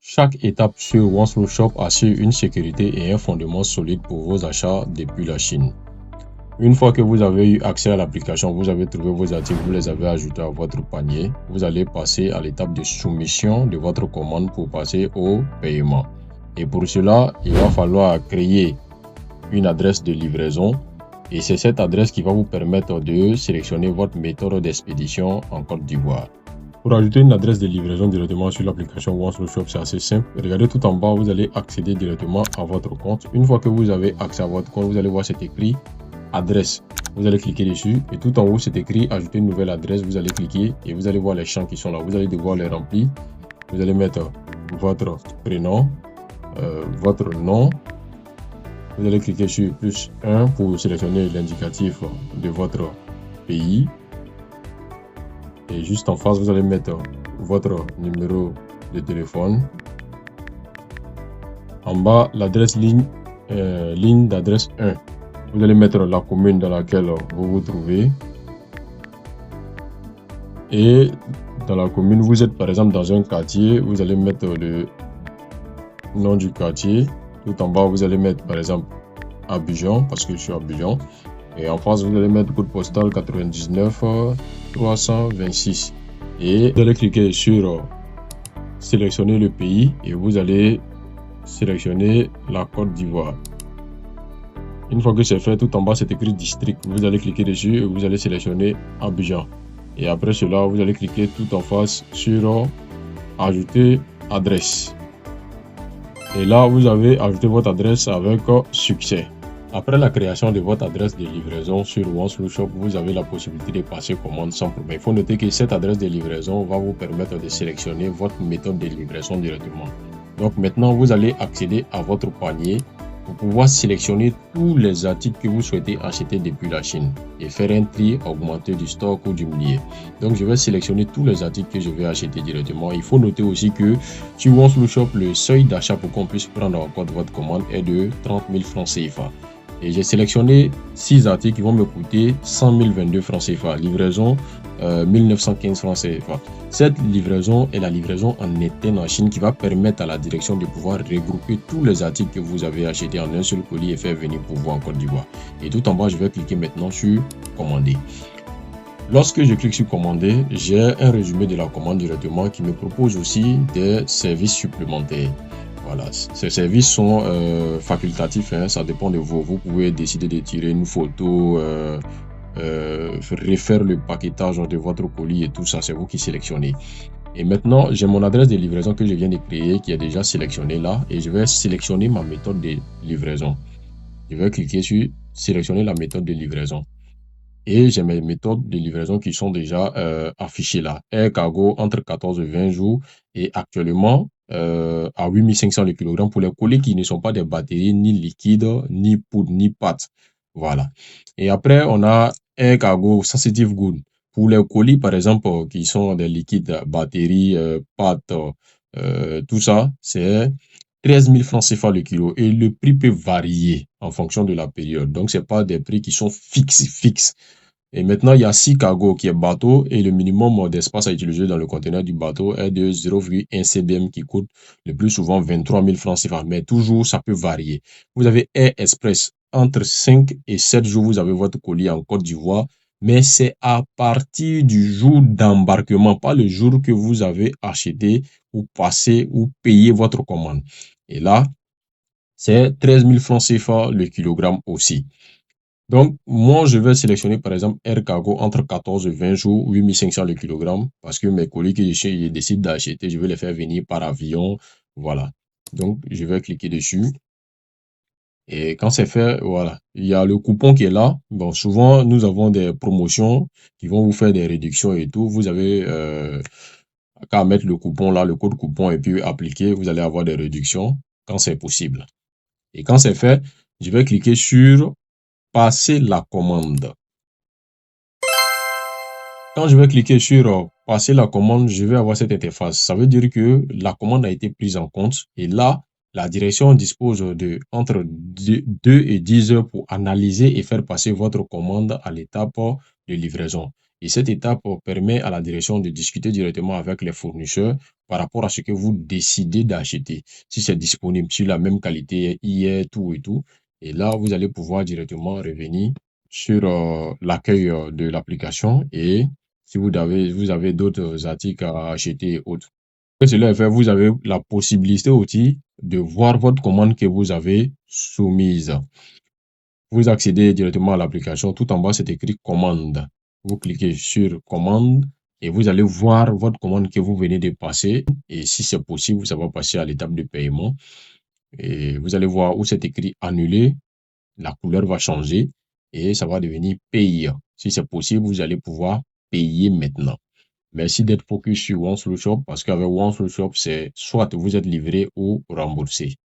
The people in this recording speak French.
Chaque étape sur One Stop Shop assure une sécurité et un fondement solide pour vos achats depuis la Chine. Une fois que vous avez eu accès à l'application, vous avez trouvé vos articles, vous les avez ajoutés à votre panier, vous allez passer à l'étape de soumission de votre commande pour passer au paiement. Et pour cela, il va falloir créer une adresse de livraison et c'est cette adresse qui va vous permettre de sélectionner votre méthode d'expédition en Côte d'Ivoire. Pour ajouter une adresse de livraison directement sur l'application One Stop Shop, c'est assez simple. Regardez tout en bas, vous allez accéder directement à votre compte. Une fois que vous avez accès à votre compte, vous allez voir cet écrit adresse. Vous allez cliquer dessus et tout en haut, c'est écrit ajouter une nouvelle adresse. Vous allez cliquer et vous allez voir les champs qui sont là. Vous allez devoir les remplir. Vous allez mettre votre prénom, votre nom. Vous allez cliquer sur plus 1 pour sélectionner l'indicatif de votre pays. Et juste en face, vous allez mettre votre numéro de téléphone. En bas, l'adresse ligne d'adresse 1. Vous allez mettre la commune dans laquelle vous vous trouvez. Et dans la commune, vous êtes par exemple dans un quartier, vous allez mettre le nom du quartier. Tout en bas, vous allez mettre par exemple Abidjan, parce que je suis à Abidjan. Et en face, vous allez mettre code postal 99 326. Et vous allez cliquer sur sélectionner le pays et vous allez sélectionner la Côte d'Ivoire. Une fois que c'est fait, tout en bas, c'est écrit district. Vous allez cliquer dessus et vous allez sélectionner Abidjan. Et après cela, vous allez cliquer tout en face sur ajouter adresse. Et là, vous avez ajouté votre adresse avec succès. Après la création de votre adresse de livraison sur One Stop Shop, vous avez la possibilité de passer commande sans problème. Il faut noter que cette adresse de livraison va vous permettre de sélectionner votre méthode de livraison directement. Donc maintenant, vous allez accéder à votre panier pour pouvoir sélectionner tous les articles que vous souhaitez acheter depuis la Chine et faire un tri augmenté du stock ou du millier. Donc je vais sélectionner tous les articles que je vais acheter directement. Il faut noter aussi que sur One Stop Shop, le seuil d'achat pour qu'on puisse prendre en compte votre commande est de 30 000 francs CFA. Et j'ai sélectionné 6 articles qui vont me coûter 100 022 francs CFA. Livraison 1915 francs CFA. Cette livraison est la livraison en interne en Chine qui va permettre à la direction de pouvoir regrouper tous les articles que vous avez achetés en un seul colis et faire venir pour vous en Côte d'Ivoire. Et tout en bas, je vais cliquer maintenant sur commander. Lorsque je clique sur commander, j'ai un résumé de la commande directement qui me propose aussi des services supplémentaires. Voilà, ces services sont facultatifs, hein, ça dépend de vous. Vous pouvez décider de tirer une photo, refaire le paquetage de votre colis et tout ça, c'est vous qui sélectionnez. Et maintenant, j'ai mon adresse de livraison que je viens de créer qui est déjà sélectionnée là et je vais sélectionner ma méthode de livraison. Je vais cliquer sur sélectionner la méthode de livraison. Et j'ai mes méthodes de livraison qui sont déjà affichées là. Air Cargo entre 14 et 20 jours et actuellement à 8500 le kilogramme pour les colis qui ne sont pas des batteries ni liquides, ni poudre, ni pâte. Voilà. Et après, on a Air Cargo Sensitive Good. Pour les colis, par exemple, qui sont des liquides, batteries, pâtes, tout ça, c'est 13 000 francs CFA le kilo. Et le prix peut varier en fonction de la période. Donc, ce n'est pas des prix qui sont fixes. Et maintenant, il y a 6 cargos qui est bateau et le minimum d'espace à utiliser dans le conteneur du bateau est de 0,1 cbm qui coûte le plus souvent 23 000 francs CFA. Mais toujours, ça peut varier. Vous avez Air Express. Entre 5 et 7 jours, vous avez votre colis en Côte d'Ivoire. Mais c'est à partir du jour d'embarquement, pas le jour que vous avez acheté ou passé ou payé votre commande. Et là, c'est 13 000 francs CFA le kilogramme aussi. Donc, moi, je vais sélectionner, par exemple, Air Cargo entre 14 et 20 jours, 8500 le kilogramme, parce que mes colis que je décide d'acheter, je vais les faire venir par avion. Voilà. Donc, je vais cliquer dessus. Et quand c'est fait, voilà. Il y a le coupon qui est là. Bon, souvent, nous avons des promotions qui vont vous faire des réductions et tout. Vous avez qu'à mettre le coupon là, le code coupon, et puis appliquer. Vous allez avoir des réductions quand c'est possible. Et quand c'est fait, je vais cliquer sur passer la commande. Quand je vais cliquer sur passer la commande, je vais avoir cette interface. Ça veut dire que la commande a été prise en compte et là, la direction dispose de entre 2 et 10 heures pour analyser et faire passer votre commande à l'étape de livraison. Et cette étape permet à la direction de discuter directement avec les fournisseurs par rapport à ce que vous décidez d'acheter. Si c'est disponible sur la même qualité hier, tout et tout. Et là, vous allez pouvoir directement revenir sur l'accueil de l'application et si vous avez d'autres articles à acheter et autres. Après cela est fait, vous avez la possibilité aussi de voir votre commande que vous avez soumise. Vous accédez directement à l'application. Tout en bas, c'est écrit commande. Vous cliquez sur commande et vous allez voir votre commande que vous venez de passer. Et si c'est possible, ça va passer à l'étape de paiement. Et vous allez voir où c'est écrit annuler. La couleur va changer et ça va devenir payer. Si c'est possible, vous allez pouvoir payer maintenant. Merci d'être focus sur One Slow Shop parce qu'avec One Slow Shop, c'est soit vous êtes livré ou remboursé.